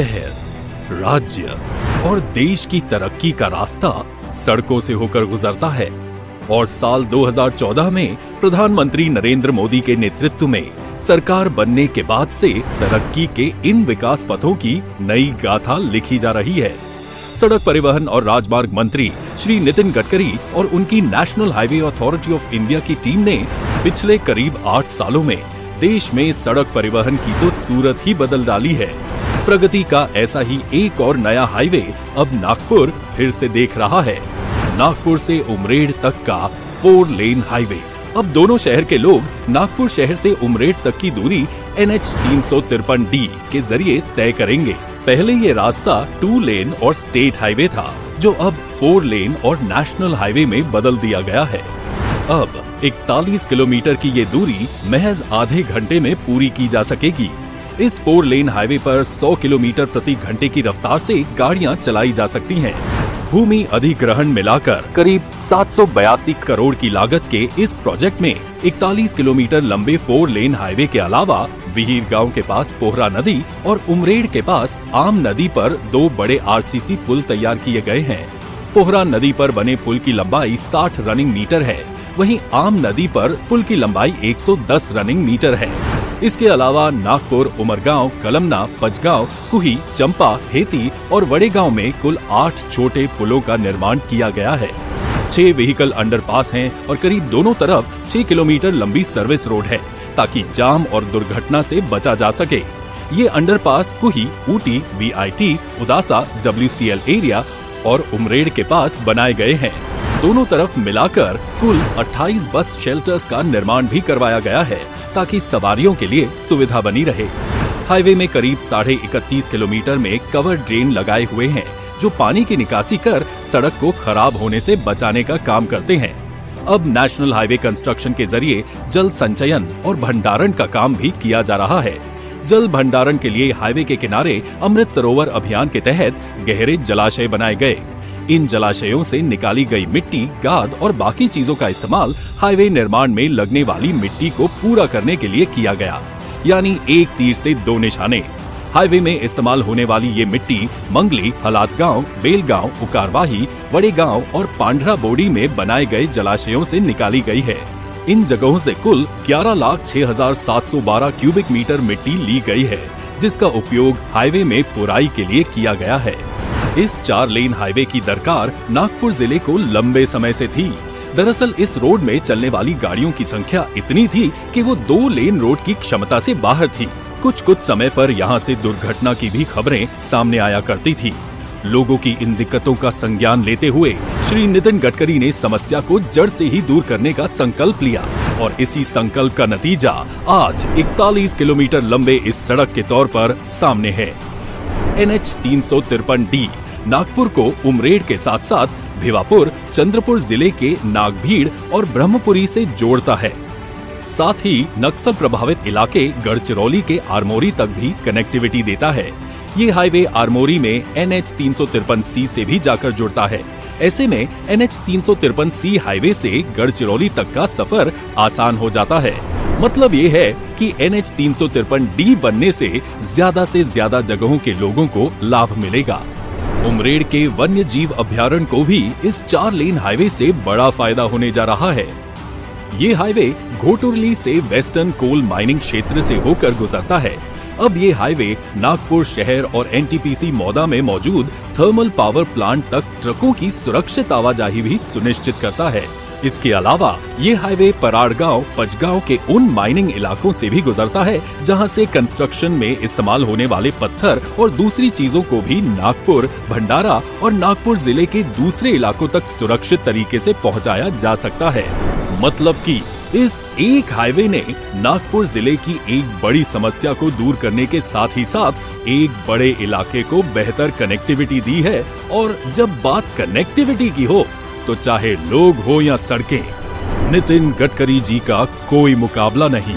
शहर, राज्य और देश की तरक्की का रास्ता सड़कों से होकर गुजरता है और साल 2014 में प्रधानमंत्री नरेंद्र मोदी के नेतृत्व में सरकार बनने के बाद से तरक्की के इन विकास पथों की नई गाथा लिखी जा रही है। सड़क परिवहन और राजमार्ग मंत्री श्री नितिन गडकरी और उनकी national highway authority of India की टीम ने पिछले करीब 8 सालों में देश में सड़क परिवहन की तो सूरत ही बदल डाली है। प्रगति का ऐसा ही एक और नया हाईवे अब नागपुर फिर से देख रहा है। नागपुर से उमरेड तक का 4 लेन हाईवे। अब दोनों शहर के लोग नागपुर शहर से उमरेड तक की दूरी NH 353D के जरिए तय करेंगे। पहले ये रास्ता 2 लेन और स्टेट हाईवे था, जो अब 4 लेन और नेशनल हाईवे में बदल दिया गया है। अब 41 किलोमीटर की ये दूरी महज आधे घंटे में पूरी की जा सकेगी। इस 4 लेन हाईवे पर 100 किलोमीटर प्रति घंटे की रफ्तार से गाड़ियां चलाई जा सकती हैं। भूमि अधिग्रहण मिलाकर करीब 782 करोड़ की लागत के इस प्रोजेक्ट में 41 किलोमीटर लंबे 4 लेन हाईवे के अलावा विहीर गांव के पास पोहरा नदी और उमरेड के पास आम नदी पर 2 बड़े RCC पुल तैयार किए गए हैं। पोहरा नदी पर बने पुल की लंबाई 60 रनिंग मीटर है, वहीं आम नदी पर पुल की लंबाई 110 रनिंग मीटर है। इसके अलावा नागपुर, उमरगांव, कलमना, पचगांव, कुही, चंपा, हेती और वड़ेगांव में कुल 8 छोटे पुलों का निर्माण किया गया है। 6 व्हीकल अंडरपास हैं और करीब दोनों तरफ 6 किलोमीटर लंबी सर्विस रोड है, ताकि जाम और दुर्घटना से बचा जा सके। ये underpass Kuhi, Ooty, VIT, उदासा, WCL area और उमरेड के पास बनाए गए हैं। दोनों तरफ मिलाकर कुल 28 बस शेल्टर्स का निर्माण भी करवाया गया है, ताकि सवारियों के लिए सुविधा बनी रहे। हाईवे में करीब 31.5 किलोमीटर में कवर ड्रेन लगाए हुए हैं, जो पानी की निकासी कर सड़क को खराब होने से बचाने का काम करते हैं। अब नेशनल हाईवे कंस्ट्रक्शन के जरिए जल संचयन और भंडारण का काम भी किया जा रहा है। जल भंडारण के लिए हाईवे के किनारे अमृत सरोवर अभियान के तहत गहरे जलाशय बनाए गए। इन जलाशयों से निकाली गई मिट्टी, गाद और बाकी चीजों का इस्तेमाल हाईवे निर्माण में लगने वाली मिट्टी को पूरा करने के लिए किया गया, यानी एक तीर से 2 निशाने। हाईवे में इस्तेमाल होने वाली ये मिट्टी मंगली, हलातगांव, बेलगांव, उकारवाही, वड़ेगांव और पांढरा बोड़ी में बनाए गए जलाशयों से निकाली गई है। इन जगहों से कुल 11,06,712 क्यूबिक मीटर मिट्टी ली गई है, जिसका उपयोग हाईवे में पुराई के लिए किया गया है। इस 4 लेन हाईवे की दरकार नागपुर जिले को लंबे समय से थी। दरअसल इस रोड में चलने वाली गाड़ियों की संख्या इतनी थी कि वो 2 लेन रोड की क्षमता से बाहर थी। कुछ समय पर यहाँ से दुर्घटना की भी खबरें सामने आया करती थी। लोगों की इन दिक्कतों का संज्ञान लेते हुए श्री नितिन गडकरी ने समस्या को जड़ से ही दूर करने का संकल्प लिया और इसी संकल्प का नतीजा आज 41 किलोमीटर लंबे इस सड़क के तौर पर सामने है। NH 353D नागपुर को उमरेड के साथ साथ भिवापुर, चंद्रपुर जिले के नागभीड़ और ब्रह्मपुरी से जोड़ता है। साथ ही नक्सल प्रभावित इलाके गढ़चिरौली के आरमोरी तक भी कनेक्टिविटी देता है। ये हाईवे आरमोरी में NH 353C से भी जाकर जुड़ता है। ऐसे में NH 353C हाईवे से गढ़चिरौली तक का सफर आसान हो जाता है। मतलब ये है कि NH 353D बनने से ज्यादा जगहों के लोगों को लाभ मिलेगा। उमरेड के वन्य जीव अभयारण्य को भी इस 4 लेन हाईवे से बड़ा फायदा होने जा रहा है। ये हाईवे घोटुरली से वेस्टर्न कोल माइनिंग क्षेत्र से होकर गुजरता है। अब ये हाईवे नागपुर शहर और NTPC मौदा में मौजूद थर्मल पावर प्लांट तक ट्रकों की सुरक्षित आवाजाही भी सुनिश्चित करता है। इसके अलावा ये हाईवे पराड़गांव, पचगांव के उन माइनिंग इलाकों से भी गुजरता है, जहां से कंस्ट्रक्शन में इस्तेमाल होने वाले पत्थर और दूसरी चीजों को भी नागपुर, भंडारा और नागपुर जिले के दूसरे इलाकों तक सुरक्षित तरीके से पहुंचाया जा सकता है। मतलब कि इस एक हाईवे ने नागपुर जिले की एक बड़ी समस्या को दूर करने के साथ ही साथ एक बड़े इलाके को बेहतर कनेक्टिविटी दी है। और जब बात कनेक्टिविटी की हो तो चाहे लोग हो या सड़कें, नितिन गडकरी जी का कोई मुकाबला नहीं।